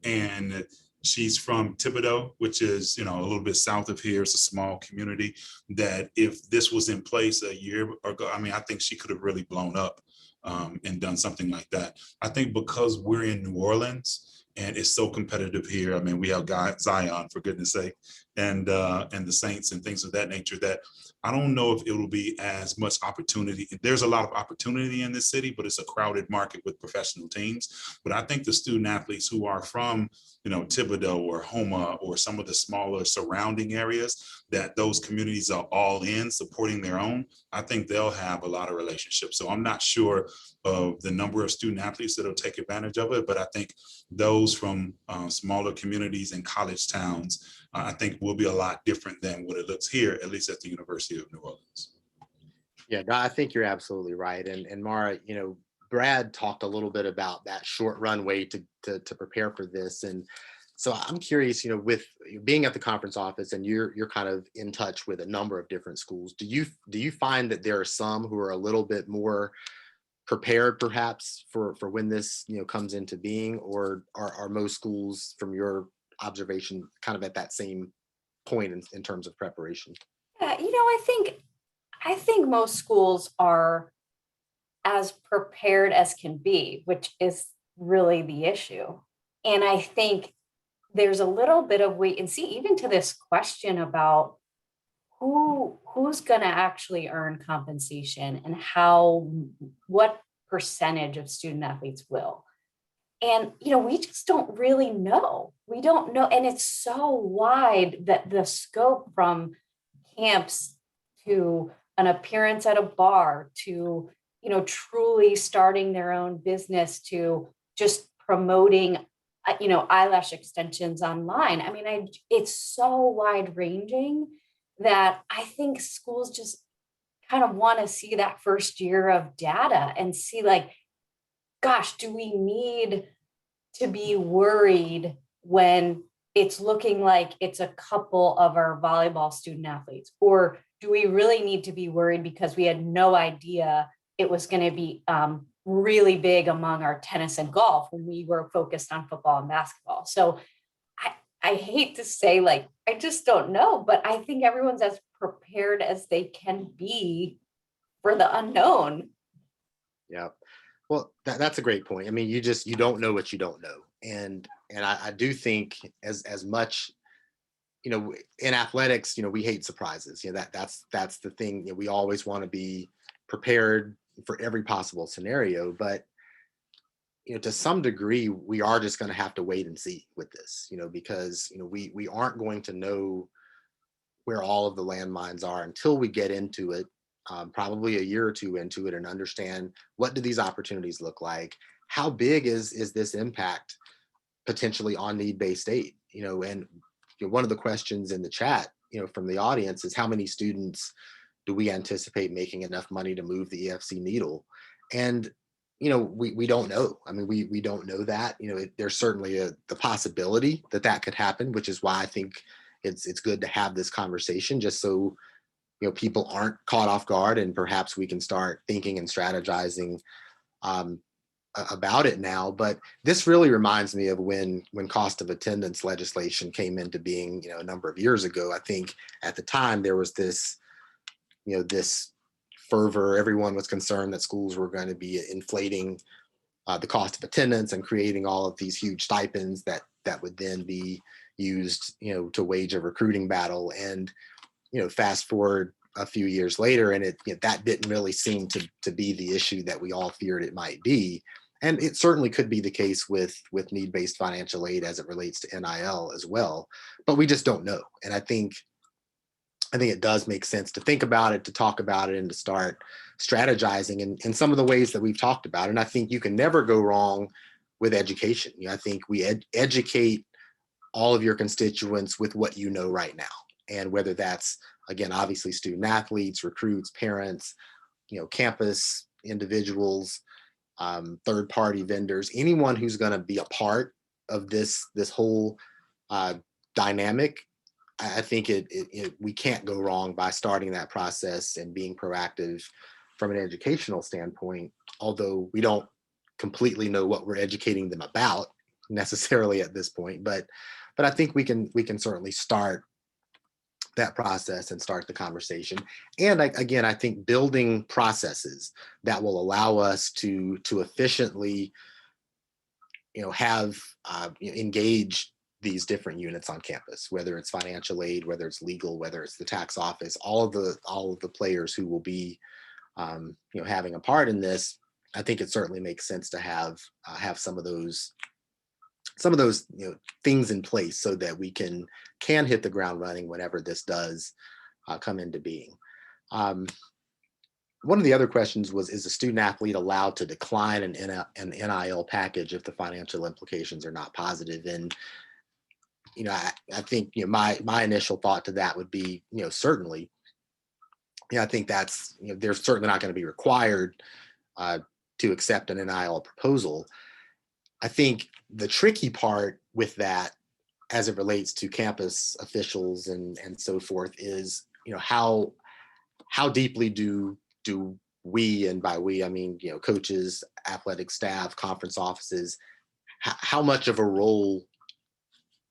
Speaker 4: And she's from Thibodeau, which is, a little bit south of here. It's a small community that if this was in place a year ago, I think she could have really blown up and done something like that. I think because we're in New Orleans and it's so competitive here. We have Zion, for goodness sake, and the Saints and things of that nature, that I don't know if it will be as much opportunity. There's a lot of opportunity in this city, but it's a crowded market with professional teams. But I think the student athletes who are from, Thibodeau or Homa or some of the smaller surrounding areas, that those communities are all in supporting their own, I think they'll have a lot of relationships. So I'm not sure of the number of student athletes that'll take advantage of it, but I think those from smaller communities and college towns, I think will be a lot different than what it looks here, at least at the University of New Orleans.
Speaker 2: Yeah, no, I think you're absolutely right. And Maura, Brad talked a little bit about that short runway to prepare for this. And so I'm curious, with being at the conference office and you're kind of in touch with a number of different schools, do you find that there are some who are a little bit more prepared perhaps for when this comes into being, or are most schools from your observation kind of at that same point in terms of preparation?
Speaker 5: Yeah, I think most schools are as prepared as can be, which is really the issue. And I think there's a little bit of wait and see, even to this question about who's going to actually earn compensation and what percentage of student athletes will. And, we just don't really know. We don't know. And it's so wide that the scope from camps to an appearance at a bar to, truly starting their own business to just promoting, eyelash extensions online. It's so wide ranging that I think schools just kind of want to see that first year of data and see, like, gosh, do we need to be worried when it's looking like it's a couple of our volleyball student athletes? Or do we really need to be worried because we had no idea it was going to be really big among our tennis and golf when we were focused on football and basketball? So I hate to say, like, I just don't know, but I think everyone's as prepared as they can be for the unknown. Yeah.
Speaker 2: Well, that's a great point. You don't know what you don't know. And I do think as much, in athletics, we hate surprises. That's the thing. We always want to be prepared for every possible scenario, but to some degree, we are just going to have to wait and see with this, because we aren't going to know where all of the landmines are until we get into it, probably a year or two into it, and understand what do these opportunities look like? How big is this impact potentially on need-based aid? And one of the questions in the chat, from the audience is how many students do we anticipate making enough money to move the EFC needle? And we don't know. I mean, we don't know that. There's certainly the possibility that could happen, which is why I think it's good to have this conversation, just so people aren't caught off guard, and perhaps we can start thinking and strategizing about it now. But this really reminds me of when cost of attendance legislation came into being, a number of years ago. I think at the time there was this fervor. Everyone was concerned that schools were going to be inflating the cost of attendance and creating all of these huge stipends that would then be used, to wage a recruiting battle. And fast forward a few years later, and that didn't really seem to be the issue that we all feared it might be. And it certainly could be the case with need-based financial aid as it relates to NIL as well, but we just don't know. And I think it does make sense to think about it, to talk about it, and to start strategizing in some of the ways that we've talked about. And I think you can never go wrong with education. I think we educate all of your constituents with what you know right now. And whether that's, again, obviously student athletes, recruits, parents, campus individuals, third-party vendors, anyone who's going to be a part of this whole dynamic, I think we can't go wrong by starting that process and being proactive from an educational standpoint, although we don't completely know what we're educating them about necessarily at this point. But I think we can certainly start that process and start the conversation. And I think building processes that will allow us to efficiently, have engage these different units on campus, whether it's financial aid, whether it's legal, whether it's the tax office, all of the players who will be, having a part in this. I think it certainly makes sense to have some of those things in place so that we can hit the ground running whenever this does come into being. One of the other questions was, is a student athlete allowed to decline an NIL package if the financial implications are not positive? And I think my initial thought to that would be, certainly. I think that's, they're certainly not going to be required to accept an NIL proposal. I think the tricky part with that, as it relates to campus officials and so forth, is how deeply do we, and by we I mean coaches, athletic staff, conference offices, how much of a role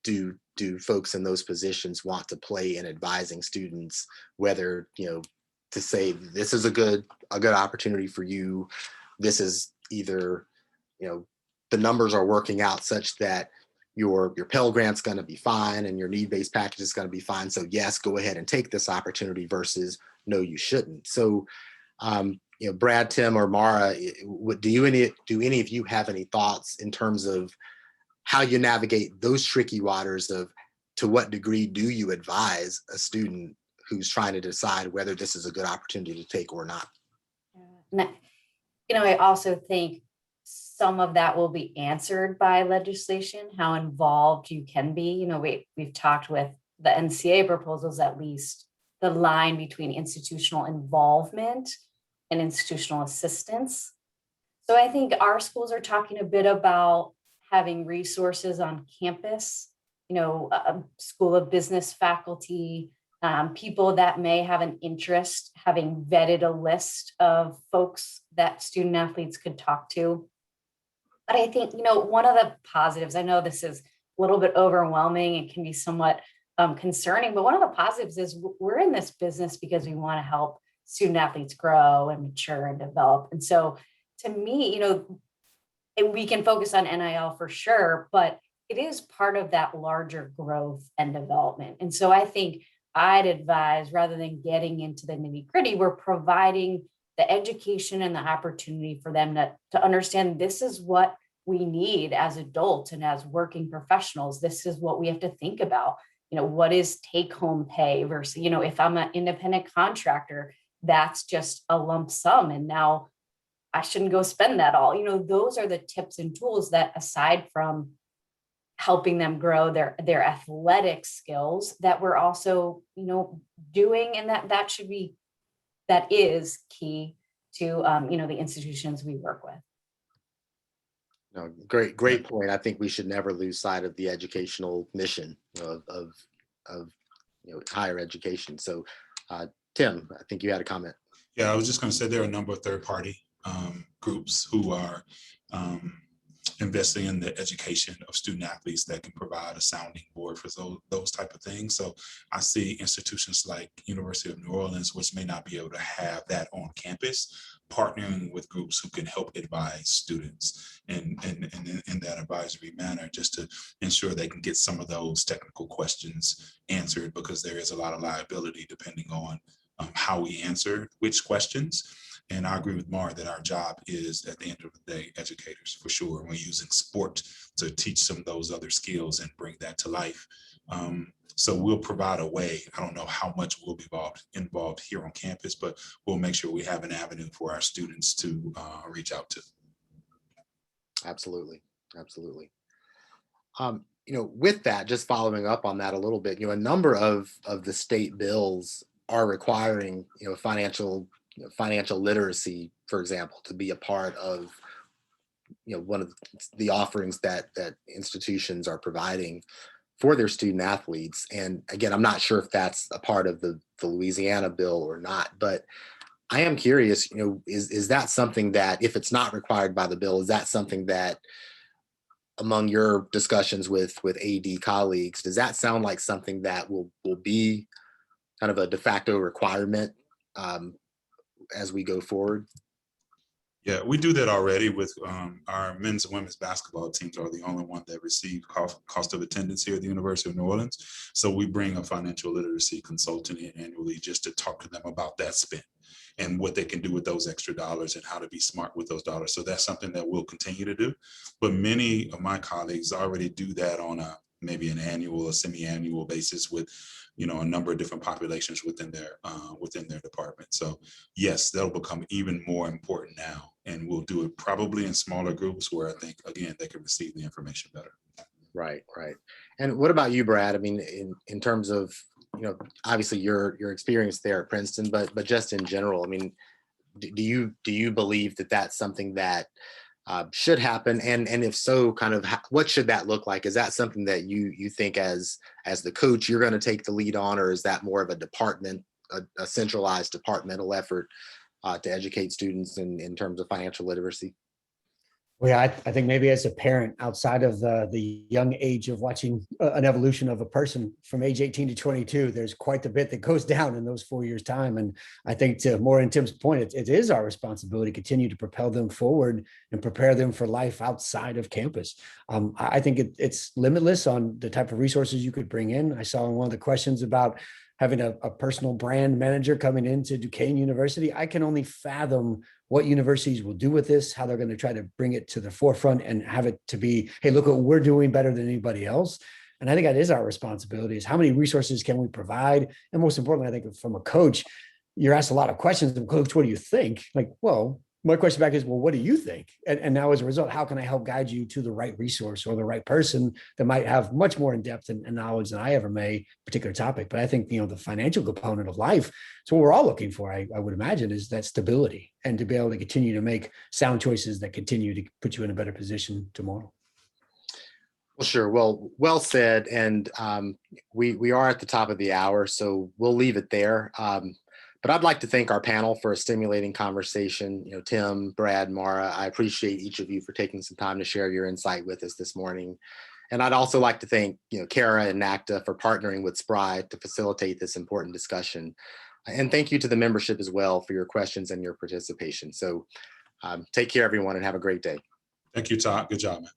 Speaker 2: do folks in those positions want to play in advising students, whether to say this is a good opportunity for you, this is either the numbers are working out such that your Pell Grant's going to be fine and your need-based package is going to be fine, so yes, go ahead and take this opportunity, versus no, you shouldn't. So Brad, Tim, or Maura, do any of you have any thoughts in terms of how you navigate those tricky waters of, to what degree do you advise a student who's trying to decide whether this is a good opportunity to take or not?
Speaker 5: I also think some of that will be answered by legislation, how involved you can be. We've talked with the NCAA proposals, at least the line between institutional involvement and institutional assistance. So I think our schools are talking a bit about having resources on campus, a school of business faculty, people that may have an interest, having vetted a list of folks that student athletes could talk to. But I think, one of the positives, I know this is a little bit overwhelming, it can be somewhat concerning, but one of the positives is we're in this business because we want to help student athletes grow and mature and develop. And so to me, we can focus on NIL for sure, but it is part of that larger growth and development. And so I think I'd advise, rather than getting into the nitty-gritty, we're providing the education and the opportunity for them to understand this is what we need as adults and as working professionals. This is what we have to think about. what is take home pay versus, if I'm an independent contractor, that's just a lump sum. And now I shouldn't go spend that all. Those are the tips and tools that, aside from helping them grow their athletic skills, that we're also, doing, and that is key to, the institutions we work with.
Speaker 2: No, great point. I think we should never lose sight of the educational mission of higher education. So, Tim, I think you had a comment.
Speaker 4: Yeah, I was just going to say there are a number of third-party groups who are investing in the education of student athletes that can provide a sounding board for those type of things. So I see institutions like University of New Orleans, which may not be able to have that on campus, partnering with groups who can help advise students in that advisory manner, just to ensure they can get some of those technical questions answered, because there is a lot of liability depending on how we answer which questions. And I agree with Maura that our job is, at the end of the day, educators for sure. We're using sport to teach some of those other skills and bring that to life. So we'll provide a way. I don't know how much will be involved here on campus, but we'll make sure we have an avenue for our students to reach out to.
Speaker 2: Absolutely. With that, just following up on that a little bit, a number of the state bills are requiring, financial literacy, for example, to be a part of, one of the offerings that institutions are providing for their student athletes. And again, I'm not sure if that's a part of the Louisiana bill or not, but I am curious, is that something that, if it's not required by the bill, is that something that, among your discussions with AD colleagues, does that sound like something that will be kind of a de facto requirement as we go forward?
Speaker 4: Yeah, we do that already with our men's and women's basketball teams. Are the only one that receive cost of attendance here at the University of New Orleans. So we bring a financial literacy consultant in annually just to talk to them about that spend and what they can do with those extra dollars and how to be smart with those dollars. So that's something that we'll continue to do. But many of my colleagues already do that on maybe an annual or semi-annual basis with a number of different populations within their department. So yes, that'll become even more important now, and we'll do it probably in smaller groups where I think, again, they can receive the information better. Right.
Speaker 2: And what about you, Brad? I mean, in terms of, obviously your experience there at Princeton, but just in general, I mean, do you believe that that's something that should happen, and if so, kind of what should that look like? Is that something that you think as the coach you're going to take the lead on, or is that more of a centralized departmental effort to educate students in terms of financial literacy?
Speaker 3: Well, yeah, I think maybe as a parent, outside of the young age of watching an evolution of a person from age 18 to 22, there's quite a bit that goes down in those 4 years' time. And I think, to more in Tim's point, it is our responsibility to continue to propel them forward and prepare them for life outside of campus. I think it's limitless on the type of resources you could bring in. I saw in one of the questions about having a personal brand manager coming into Duquesne University. I can only fathom what universities will do with this, how they're going to try to bring it to the forefront and have it to be, hey, look what we're doing better than anybody else. And I think that is our responsibility, is how many resources can we provide? And most importantly, I think from a coach, you're asked a lot of questions. And coach, what do you think? Like, well, my question back is, well, what do you think? And now as a result, how can I help guide you to the right resource or the right person that might have much more in-depth and knowledge than I ever may, particular topic. But I think, the financial component of life, so what we're all looking for, I would imagine, is that stability and to be able to continue to make sound choices that continue to put you in a better position tomorrow.
Speaker 2: Well, sure. Well said. And we are at the top of the hour, so we'll leave it there. But I'd like to thank our panel for a stimulating conversation. Tim, Brad, Maura, I appreciate each of you for taking some time to share your insight with us this morning. And I'd also like to thank, Kara and NACDA for partnering with Spry to facilitate this important discussion. And thank you to the membership as well for your questions and your participation. So take care, everyone, and have a great day.
Speaker 4: Thank you, Todd. Good job, man.